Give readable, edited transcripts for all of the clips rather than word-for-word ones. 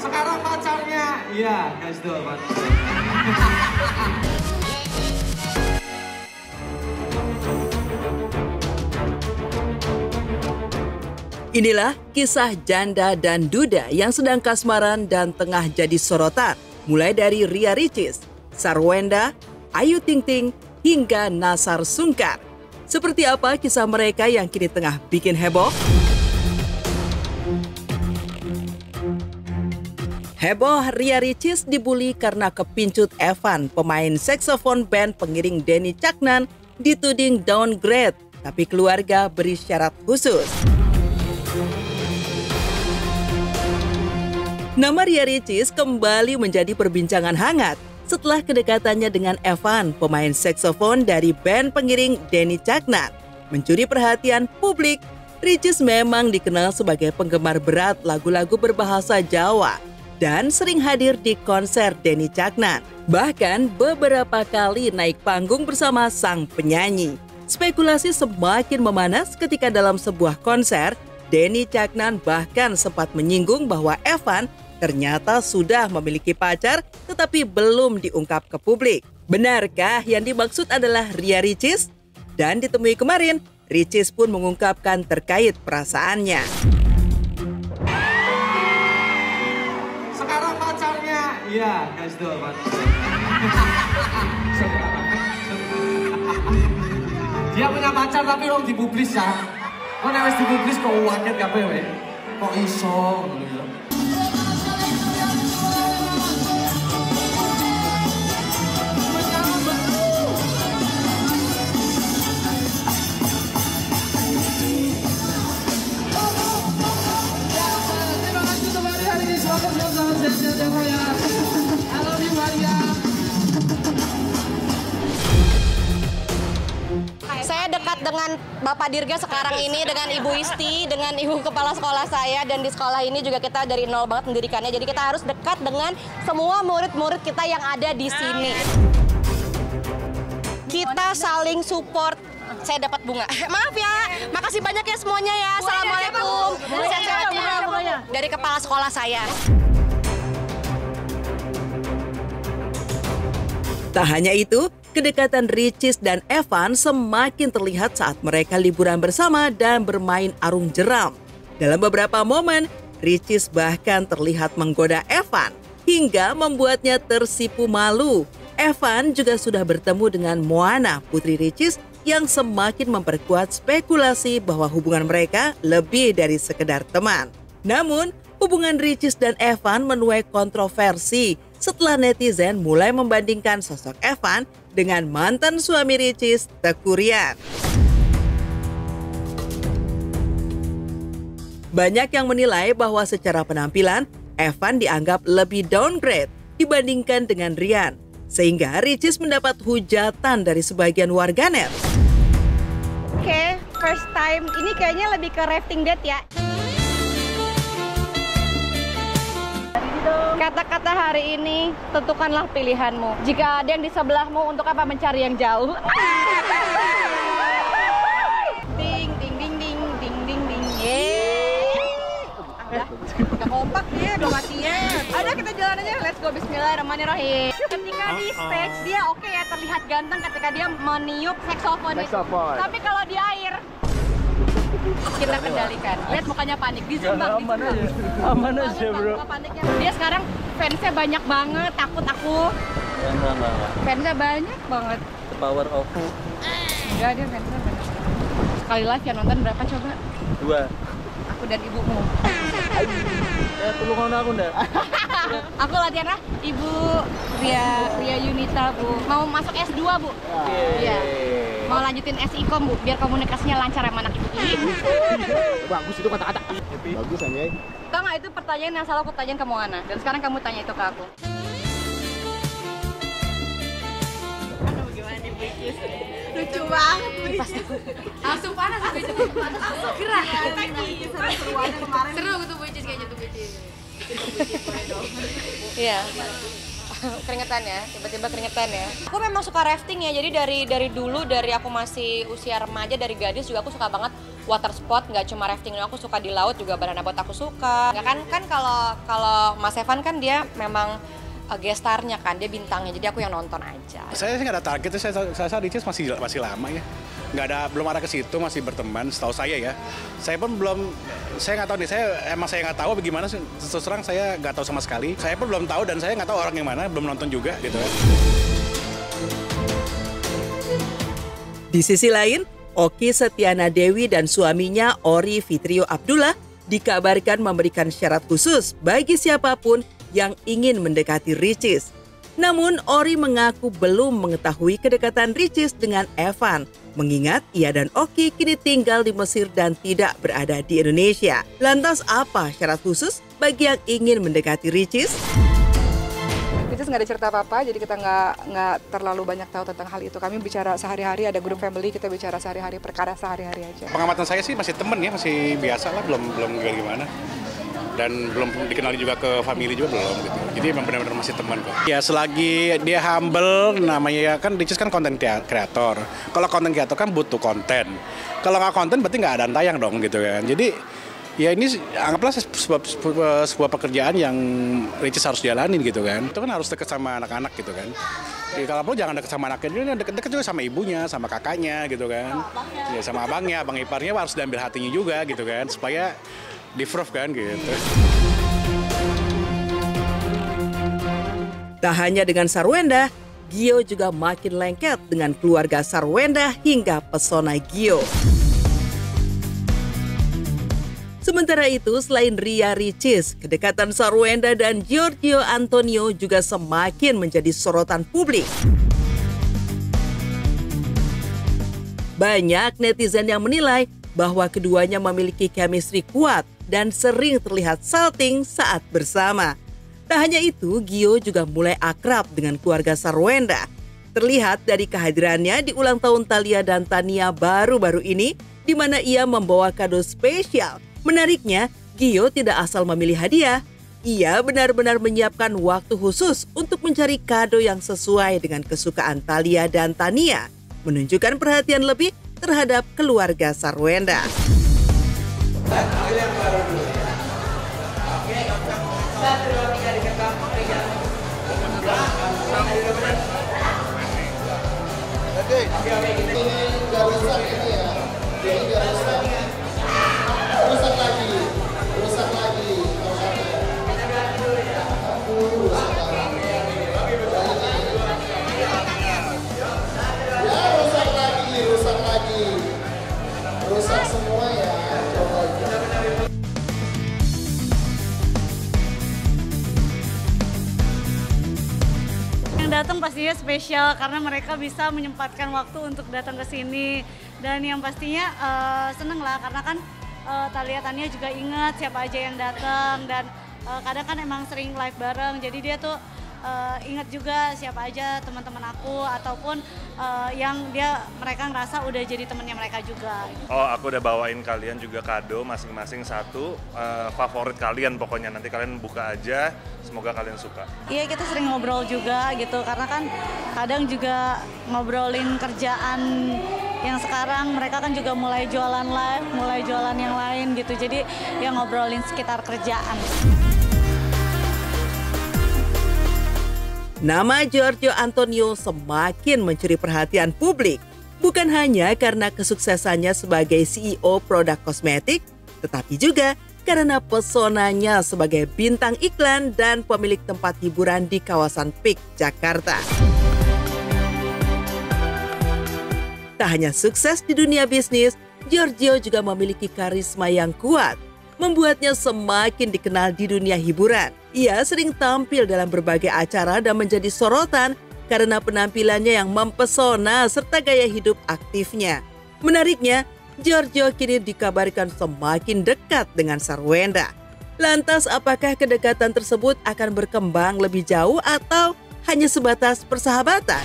Sekarang pacarnya, iya guys tuh pacarnya. Inilah kisah janda dan duda yang sedang kasmaran dan tengah jadi sorotan. Mulai dari Ria Ricis, Sarwenda, Ayu Ting Ting, hingga Nasar Sungkar. Seperti apa kisah mereka yang kini tengah bikin heboh? Heboh, Ria Ricis dibully karena kepincut Evan, pemain saksofon band pengiring Denny Caknan, dituding downgrade, tapi keluarga beri syarat khusus. Nama Ria Ricis kembali menjadi perbincangan hangat setelah kedekatannya dengan Evan, pemain saksofon dari band pengiring Denny Caknan. Mencuri perhatian publik, Ricis memang dikenal sebagai penggemar berat lagu-lagu berbahasa Jawa dan sering hadir di konser Denny Caknan. Bahkan beberapa kali naik panggung bersama sang penyanyi. Spekulasi semakin memanas ketika dalam sebuah konser, Denny Caknan bahkan sempat menyinggung bahwa Evan ternyata sudah memiliki pacar tetapi belum diungkap ke publik. Benarkah yang dimaksud adalah Ria Ricis? Dan ditemui kemarin, Ricis pun mengungkapkan terkait perasaannya. Sekarang pacarnya, iya guys tuh pacarnya. Dia punya pacar tapi lo dipublis ya. Kok nek dipublis kok waket kabeh we. Kok iso ngono ya. Saya dekat dengan Bapak Dirga sekarang ini, dengan Ibu Isti, dengan Ibu Kepala Sekolah saya, dan di sekolah ini juga kita dari nol banget mendirikannya. Jadi kita harus dekat dengan semua murid-murid kita yang ada di sini. Kita saling support. Saya dapat bunga. Maaf ya, makasih banyak ya semuanya ya. Assalamualaikum. Dari Kepala Sekolah saya. Tak hanya itu, kedekatan Ricis dan Evan semakin terlihat saat mereka liburan bersama dan bermain arung jeram. Dalam beberapa momen, Ricis bahkan terlihat menggoda Evan hingga membuatnya tersipu malu. Evan juga sudah bertemu dengan Moana, putri Ricis, yang semakin memperkuat spekulasi bahwa hubungan mereka lebih dari sekedar teman. Namun, hubungan Ricis dan Evan menuai kontroversi setelah netizen mulai membandingkan sosok Evan dengan mantan suami Ricis, Teuku Ryan. Banyak yang menilai bahwa secara penampilan, Evan dianggap lebih downgrade dibandingkan dengan Ryan, sehingga Ricis mendapat hujatan dari sebagian warganet. Oke, first time ini kayaknya lebih ke rafting date ya. Kata-kata hari ini, tentukanlah pilihanmu. Jika ada yang di sebelahmu, untuk apa mencari yang jauh? Ding, ding, ding, ding, ding, ding, ding. Udah, gak kompak dia, matinya. Ada kita jalan aja, let's go, bismillahirrahmanirrahim. Ketika di stage, dia oke ya, terlihat ganteng ketika dia meniup saksofon itu. Tapi kalau di air, kita kendalikan. Lihat mukanya panik, di zoom bang. Aman aja bro. Dia sekarang fansnya banyak banget, takut aku. Enggak. Fansnya banyak banget. The power of Enggak, dia fansnya banyak. Sekali live yang nonton berapa coba? 2. Aku dan ibumu. Tolong ngono aku ndak. Aku latihan lah, Ibu Ria Yunita Bu. Mau masuk S2 Bu. Iya. Mau lanjutin SIKOM Bu, biar komunikasinya lancar sama anak ibu. Bagus itu kata-kata. Bagus anjay. Tahu nggak, itu pertanyaan yang selalu aku tanyain ke Moana, dan sekarang kamu tanya itu ke aku. Aduh, gimana nih Bucis? Lucu banget Bucis. Langsung panas Bucis. Langsung gerah. Seru gitu Bucis, kayaknya tuh Bucis. Iya. Keringetan ya, tiba-tiba keringetan ya. Aku memang suka rafting ya, jadi dari dulu, dari aku masih usia remaja, dari gadis juga aku suka banget water sport, nggak cuma rafting, aku suka di laut juga, banana boat aku suka. Nggak kan kalau Mas Evan kan dia memang gestarnya kan, dia bintangnya, jadi aku yang nonton aja. Saya sih nggak ada target, saya Ricis masih lama ya. Belum ada ke situ, masih berteman, setahu saya ya. Saya pun saya nggak tahu nih, saya nggak tahu bagaimana, terus terang saya nggak tahu sama sekali. Saya pun belum tahu dan saya nggak tahu orang yang mana, belum nonton juga gitu. Di sisi lain, Oki Setiana Dewi dan suaminya Ori Fitrio Abdullah dikabarkan memberikan syarat khusus bagi siapapun yang ingin mendekati Ricis. Namun Ori mengaku belum mengetahui kedekatan Ricis dengan Evan, mengingat ia dan Oki kini tinggal di Mesir dan tidak berada di Indonesia. Lantas apa syarat khusus bagi yang ingin mendekati Ricis? Ricis nggak ada cerita apa-apa, jadi kita nggak terlalu banyak tahu tentang hal itu. Kami bicara sehari-hari, ada grup family, kita bicara sehari-hari, perkara sehari-hari aja. Pengamatan saya sih masih temen ya, masih biasa lah, belum gimana. Dan belum dikenali juga ke family juga belum gitu. Jadi memang benar-benar masih teman kok. Ya selagi dia humble, namanya kan Ricis kan konten kreator. Kalau konten kreator kan butuh konten. Kalau nggak konten berarti nggak ada tayang dong gitu kan. Jadi ya ini anggaplah sebuah pekerjaan yang Ricis harus jalanin gitu kan. Itu kan harus dekat sama anak-anak gitu kan. Ya, kalau perlu jangan dekat sama anaknya, dekat juga sama ibunya, sama kakaknya gitu kan. Ya sama abangnya, abang iparnya harus diambil hatinya juga gitu kan. Supaya di-proof kan gitu. Tak hanya dengan Sarwenda, Gio juga makin lengket dengan keluarga Sarwenda hingga pesona Gio. Sementara itu, selain Ria Ricis, kedekatan Sarwenda dan Giorgio Antonio juga semakin menjadi sorotan publik. Banyak netizen yang menilai bahwa keduanya memiliki chemistry kuat dan sering terlihat salting saat bersama. Tak hanya itu, Gio juga mulai akrab dengan keluarga Sarwenda. Terlihat dari kehadirannya di ulang tahun Thalia dan Tania baru-baru ini, di mana ia membawa kado spesial. Menariknya, Gio tidak asal memilih hadiah. Ia benar-benar menyiapkan waktu khusus untuk mencari kado yang sesuai dengan kesukaan Thalia dan Tania, menunjukkan perhatian lebih terhadap keluarga Sarwenda. Rusak semua ya. Yang datang pastinya spesial karena mereka bisa menyempatkan waktu untuk datang ke sini, dan yang pastinya seneng lah karena kan Thalia juga ingat siapa aja yang datang, dan kadang kan emang sering live bareng, jadi dia tuh ingat juga siapa aja teman-teman aku ataupun yang mereka ngerasa udah jadi temennya mereka juga. Oh, aku udah bawain kalian juga kado masing-masing satu favorit kalian, pokoknya nanti kalian buka aja, semoga kalian suka. Iya, kita sering ngobrol juga gitu karena kan kadang juga ngobrolin kerjaan yang sekarang, mereka kan juga mulai jualan live, mulai jualan yang lain gitu, jadi ya ngobrolin sekitar kerjaan. Nama Giorgio Antonio semakin mencuri perhatian publik, bukan hanya karena kesuksesannya sebagai CEO produk kosmetik, tetapi juga karena pesonanya sebagai bintang iklan dan pemilik tempat hiburan di kawasan Peak, Jakarta. Tak hanya sukses di dunia bisnis, Giorgio juga memiliki karisma yang kuat, membuatnya semakin dikenal di dunia hiburan. Ia sering tampil dalam berbagai acara dan menjadi sorotan karena penampilannya yang mempesona serta gaya hidup aktifnya. Menariknya, Giorgio kini dikabarkan semakin dekat dengan Sarwenda. Lantas apakah kedekatan tersebut akan berkembang lebih jauh atau hanya sebatas persahabatan?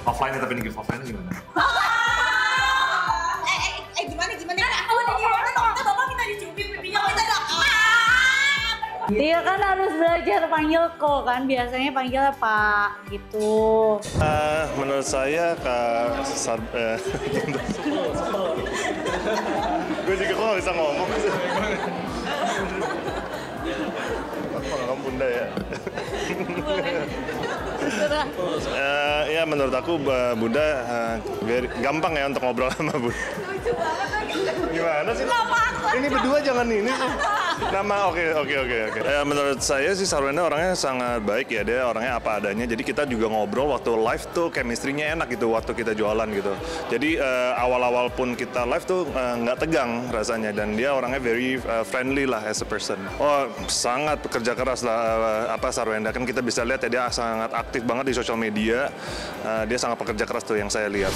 Offline tapi nih, offline gimana? Gimana? Aku udah gimana? Bapak minta dicubit pipinya, kita Dia kan harus belajar panggil kok kan, biasanya panggilnya Pak gitu. Menurut saya gue juga kok nggak bisa ngomong sih. Kamu Bunda ya. Ya menurut aku Bunda gampang ya untuk ngobrol sama Bunda. Gimana sih? Ini berdua jangan ini. Nama oke. Ya, menurut saya sih Sarwenda orangnya sangat baik ya, dia orangnya apa adanya. Jadi kita juga ngobrol waktu live tuh chemistry-nya enak gitu waktu kita jualan gitu. Jadi awal-awal pun kita live tuh nggak tegang rasanya, dan dia orangnya very friendly lah as a person. Oh sangat pekerja keras lah Sarwenda, kan kita bisa lihat ya dia sangat aktif banget di sosial media. Dia sangat pekerja keras tuh yang saya lihat.